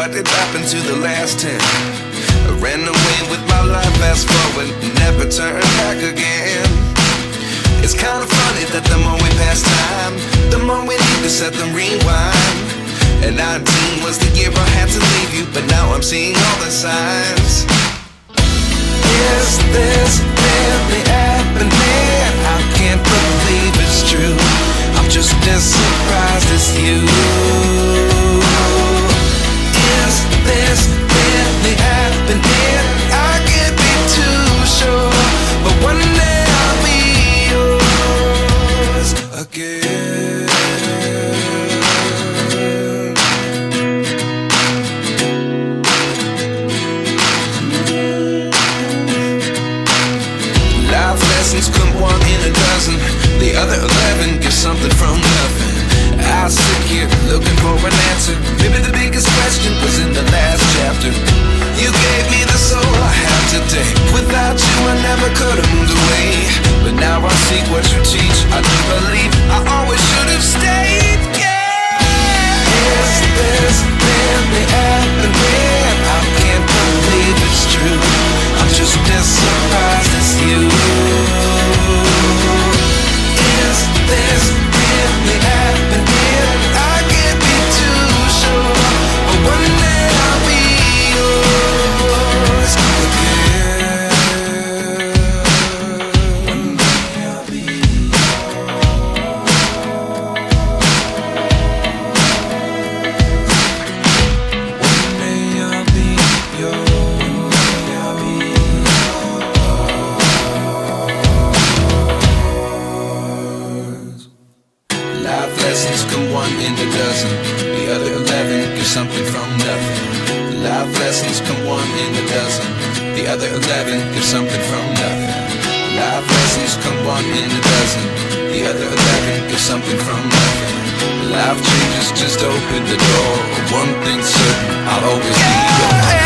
what did happen to the last 10? I ran away with my life, fast forward, never turn back again. It's kinda funny that the more we pass time, the more we need to set the rewind. And 19 was the year I had to leave you, but now I'm seeing all the signs. Is this really happening? I can't believe it's true. I'm just as surprised as you. Is this really happening? I can't be too sure, but one day I'll be yours again. Life lessons come one in a dozen. The other 11 get something from nothing. I sit here looking for an answer. Maybe the biggest question was in the last chapter. You gave me the soul I have today. Without you I never could have moved away. But now I see what you teach. I do believe I always should have stayed. Yeah. Is this really happening? I can't believe it's true. I'm just as surprised as you. Is this really happening? I can't be too sure, but one day I'll be yours again. One day I'll be Life lessons come one in a dozen. The other 11 get something from nothing. Life lessons come one in a dozen. The other 11 get something from nothing. Life lessons come one in a dozen. The other 11 get something from nothing. Life changes just open the door. One thing's certain, I'll always be yours.